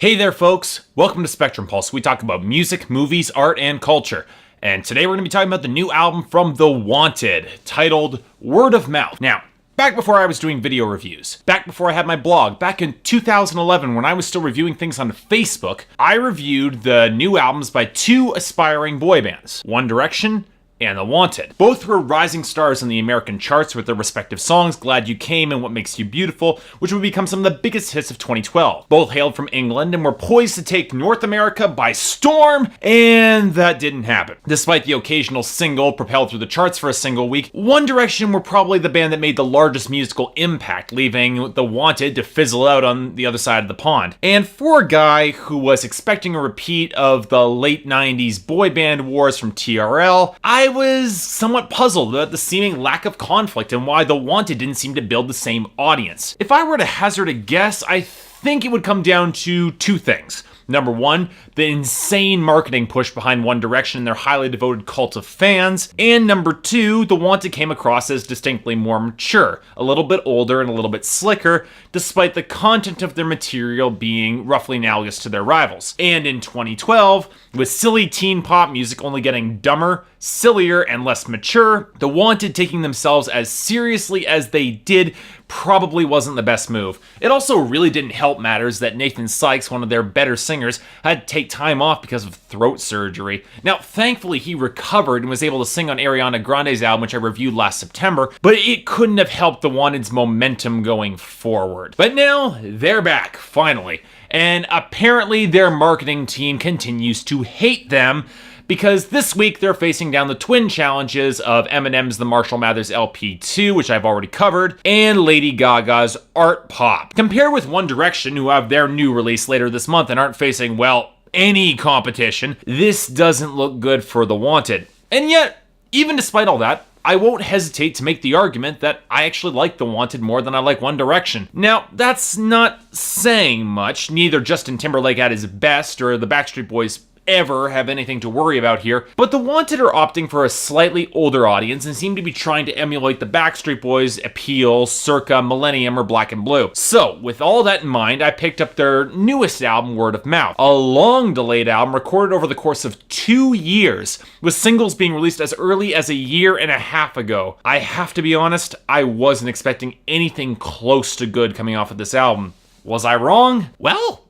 Hey there, folks. Welcome to Spectrum Pulse. We talk about music, movies, art, and culture. And today we're going to be talking about the new album from The Wanted, titled Word of Mouth. Now, back before I was doing video reviews, back before I had my blog, back in 2011 when I was still reviewing things on Facebook, I reviewed the new albums by two aspiring boy bands, One Direction and The Wanted. Both were rising stars in the American charts with their respective songs, Glad You Came and What Makes You Beautiful, which would become some of the biggest hits of 2012. Both hailed from England and were poised to take North America by storm, and that didn't happen. Despite the occasional single propelled through the charts for a single week, One Direction were probably the band that made the largest musical impact, leaving The Wanted to fizzle out on the other side of the pond. And for a guy who was expecting a repeat of the late 90s boy band wars from TRL, I was somewhat puzzled about the seeming lack of conflict and why The Wanted didn't seem to build the same audience. If I were to hazard a guess, I think it would come down to two things. Number one, the insane marketing push behind One Direction and their highly devoted cult of fans. And number two, The Wanted came across as distinctly more mature, a little bit older and a little bit slicker, despite the content of their material being roughly analogous to their rivals. And in 2012, with silly teen pop music only getting dumber, sillier, and less mature, The Wanted taking themselves as seriously as they did probably wasn't the best move. It also really didn't help matters that Nathan Sykes, one of their better singers, had to take time off because of throat surgery. Now, thankfully he recovered and was able to sing on Ariana Grande's album, which I reviewed last September, but it couldn't have helped The Wanted's momentum going forward. But now, they're back, finally. And apparently their marketing team continues to hate them, because this week they're facing down the twin challenges of Eminem's The Marshall Mathers LP2, which I've already covered, and Lady Gaga's Art Pop. Compared with One Direction, who have their new release later this month and aren't facing, well, any competition, this doesn't look good for The Wanted. And yet, even despite all that, I won't hesitate to make the argument that I actually like The Wanted more than I like One Direction. Now, that's not saying much. Neither Justin Timberlake at his best or the Backstreet Boys ever have anything to worry about here, but The Wanted are opting for a slightly older audience and seem to be trying to emulate the Backstreet Boys' appeal circa Millennium or Black and Blue. So, with all that in mind, I picked up their newest album, Word of Mouth, a long-delayed album recorded over the course of 2 years, with singles being released as early as a year and a half ago. I have to be honest, I wasn't expecting anything close to good coming off of this album. Was I wrong? Well,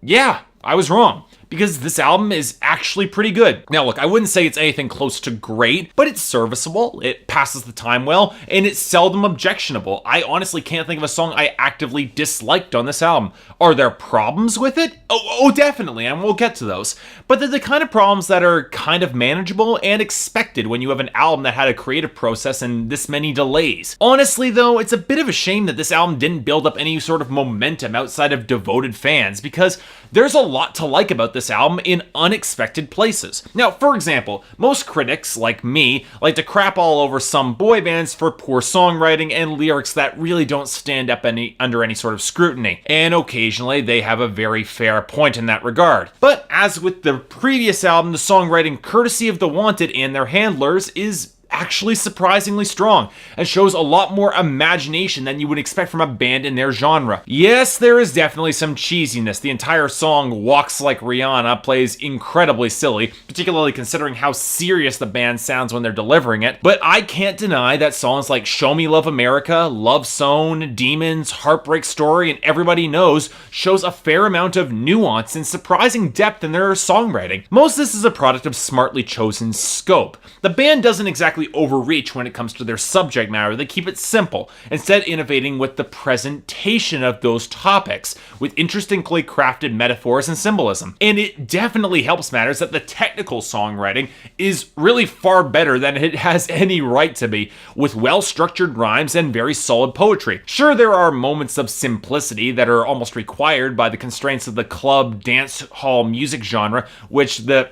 yeah, I was wrong, because this album is actually pretty good. Now look, I wouldn't say it's anything close to great, but it's serviceable, it passes the time well, and it's seldom objectionable. I honestly can't think of a song I actively disliked on this album. Are there problems with it? Oh, definitely, and we'll get to those. But they're the kind of problems that are kind of manageable and expected when you have an album that had a creative process and this many delays. Honestly though, it's a bit of a shame that this album didn't build up any sort of momentum outside of devoted fans, because there's a lot to like about this album in unexpected places. Now, for example, most critics, like me, like to crap all over some boy bands for poor songwriting and lyrics that really don't stand up under any sort of scrutiny. And occasionally, they have a very fair point in that regard. But as with the previous album, the songwriting courtesy of The Wanted and their handlers is actually surprisingly strong and shows a lot more imagination than you would expect from a band in their genre. Yes, there is definitely some cheesiness. The entire song Walks Like Rihanna plays incredibly silly, particularly considering how serious the band sounds when they're delivering it, but I can't deny that songs like Show Me Love America, Love Sown, Demons, Heartbreak Story, and Everybody Knows shows a fair amount of nuance and surprising depth in their songwriting. Most of this is a product of smartly chosen scope. The band doesn't exactly overreach when it comes to their subject matter. They keep it simple, instead innovating with the presentation of those topics, with interestingly crafted metaphors and symbolism. And it definitely helps matters that the technical songwriting is really far better than it has any right to be, with well-structured rhymes and very solid poetry. Sure, there are moments of simplicity that are almost required by the constraints of the club dance hall music genre, which the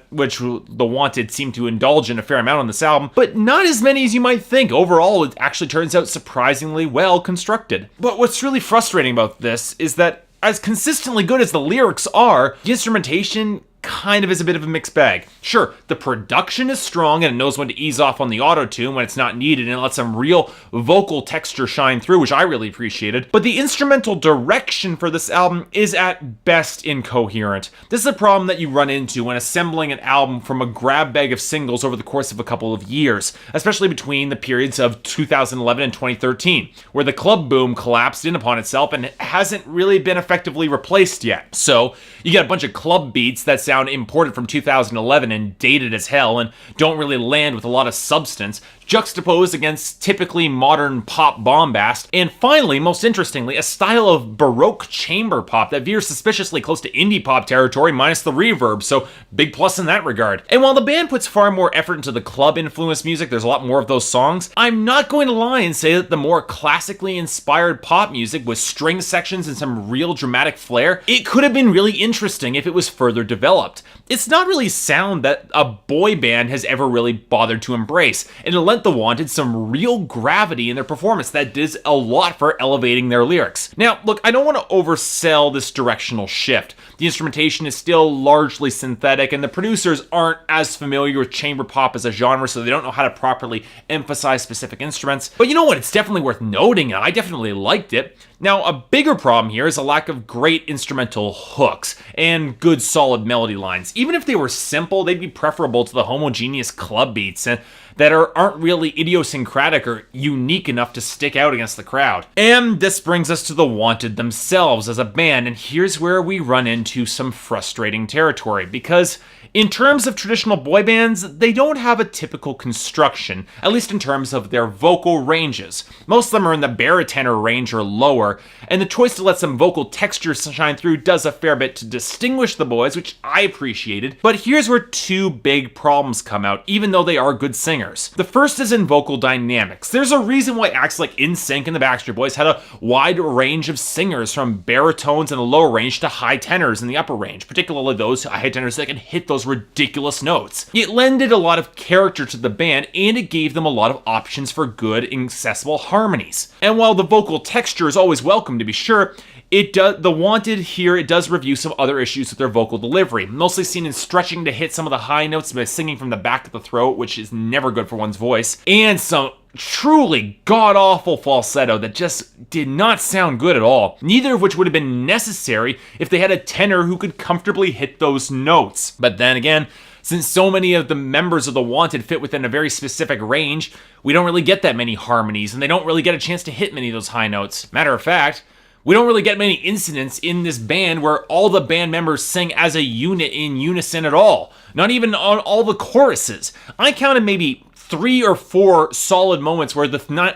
Wanted seem to indulge in a fair amount on this album, but not as many as you might think. Overall, it actually turns out surprisingly well constructed. But what's really frustrating about this is that as consistently good as the lyrics are, the instrumentation kind of is a bit of a mixed bag. Sure, the production is strong and it knows when to ease off on the auto-tune when it's not needed, and it lets some real vocal texture shine through, which I really appreciated. But the instrumental direction for this album is at best incoherent. This is a problem that you run into when assembling an album from a grab bag of singles over the course of a couple of years, especially between the periods of 2011 and 2013, where the club boom collapsed in upon itself and hasn't really been effectively replaced yet. So you get a bunch of club beats that sound imported from 2011 and dated as hell and don't really land with a lot of substance, juxtaposed against typically modern pop bombast, and finally, most interestingly, a style of baroque chamber pop that veers suspiciously close to indie pop territory minus the reverb, so big plus in that regard. And while the band puts far more effort into the club-influenced music, there's a lot more of those songs, I'm not going to lie and say that the more classically inspired pop music with string sections and some real dramatic flair, it could have been really interesting if it was further developed. It's not really sound that a boy band has ever really bothered to embrace, and it lent The Wanted some real gravity in their performance that does a lot for elevating their lyrics. Now, look, I don't want to oversell this directional shift. The instrumentation is still largely synthetic, and the producers aren't as familiar with chamber pop as a genre, so they don't know how to properly emphasize specific instruments. But you know what? It's definitely worth noting, and I definitely liked it. Now, a bigger problem here is a lack of great instrumental hooks and good solid melody lines. Even if they were simple, they'd be preferable to the homogeneous club beats that aren't really idiosyncratic or unique enough to stick out against the crowd. And this brings us to The Wanted themselves as a band, and here's where we run into some frustrating territory, because in terms of traditional boy bands, they don't have a typical construction, at least in terms of their vocal ranges. Most of them are in the baritone range or lower, and the choice to let some vocal texture shine through does a fair bit to distinguish the boys, which I appreciated. But here's where two big problems come out, even though they are good singers. The first is in vocal dynamics. There's a reason why acts like NSYNC and the Backstreet Boys had a wide range of singers, from baritones in the lower range to high tenors in the upper range, particularly those high tenors that can hit those ridiculous notes. It lended a lot of character to the band, and it gave them a lot of options for good, accessible harmonies. And while the vocal texture is always welcome, to be sure, The Wanted here, it does review some other issues with their vocal delivery, mostly seen in stretching to hit some of the high notes by singing from the back of the throat, which is never good for one's voice, and some truly god-awful falsetto that just did not sound good at all, neither of which would have been necessary if they had a tenor who could comfortably hit those notes. But then again, since so many of the members of The Wanted fit within a very specific range, we don't really get that many harmonies, and they don't really get a chance to hit many of those high notes. Matter of fact, we don't really get many incidents in this band where all the band members sing as a unit in unison at all. Not even on all the choruses. I counted maybe 3 or 4 solid moments where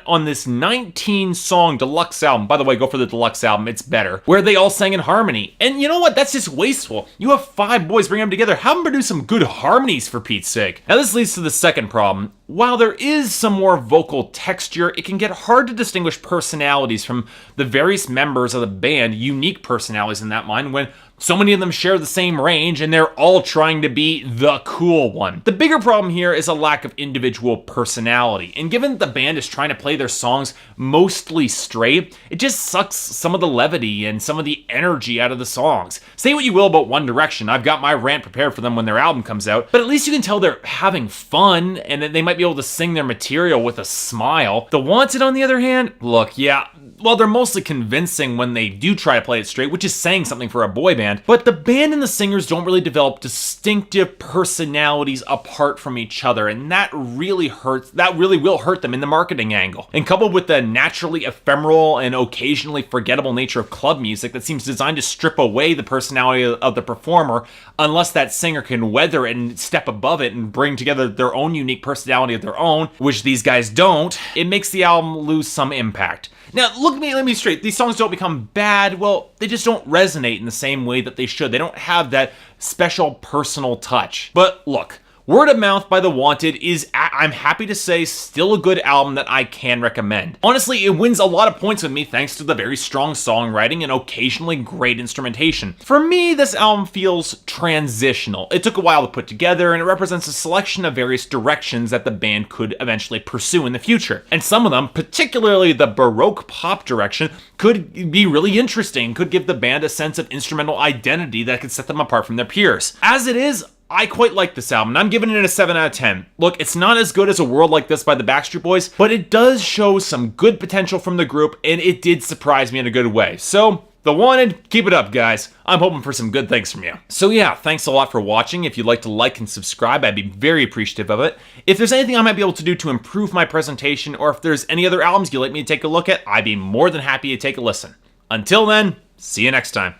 on this 19-song deluxe album, by the way, go for the deluxe album, it's better, where they all sang in harmony. And you know what? That's just wasteful. You have 5 boys, bring them together, have them produce some good harmonies for Pete's sake. Now this leads to the second problem. While there is some more vocal texture, it can get hard to distinguish personalities from the various members of the band, unique personalities in that mind, when so many of them share the same range and they're all trying to be the cool one. The bigger problem here is a lack of individual personality, and given that the band is trying to play their songs mostly straight, it just sucks some of the levity and some of the energy out of the songs. Say what you will about One Direction, I've got my rant prepared for them when their album comes out, but at least you can tell they're having fun and that they might be able to sing their material with a smile. The Wanted, on the other hand, look, yeah, well, they're mostly convincing when they do try to play it straight, which is saying something for a boy band, but the band and the singers don't really develop distinctive personalities apart from each other, and that really will hurt them in the marketing angle. And coupled with the naturally ephemeral and occasionally forgettable nature of club music that seems designed to strip away the personality of the performer, unless that singer can weather it and step above it and bring together their own unique personality of their own, which these guys don't, it makes the album lose some impact. Now, let me straight. These songs don't become bad. Well, they just don't resonate in the same way that they should. They don't have that special personal touch. But look, Word of Mouth by The Wanted is, I'm happy to say, still a good album that I can recommend. Honestly, it wins a lot of points with me thanks to the very strong songwriting and occasionally great instrumentation. For me, this album feels transitional. It took a while to put together, and it represents a selection of various directions that the band could eventually pursue in the future. And some of them, particularly the Baroque pop direction, could be really interesting, could give the band a sense of instrumental identity that could set them apart from their peers. As it is, I quite like this album, and I'm giving it a 7 out of 10. Look, it's not as good as A World Like This by the Backstreet Boys, but it does show some good potential from the group, and it did surprise me in a good way. So, The Wanted, keep it up, guys. I'm hoping for some good things from you. So yeah, thanks a lot for watching. If you'd like to like and subscribe, I'd be very appreciative of it. If there's anything I might be able to do to improve my presentation, or if there's any other albums you'd like me to take a look at, I'd be more than happy to take a listen. Until then, see you next time.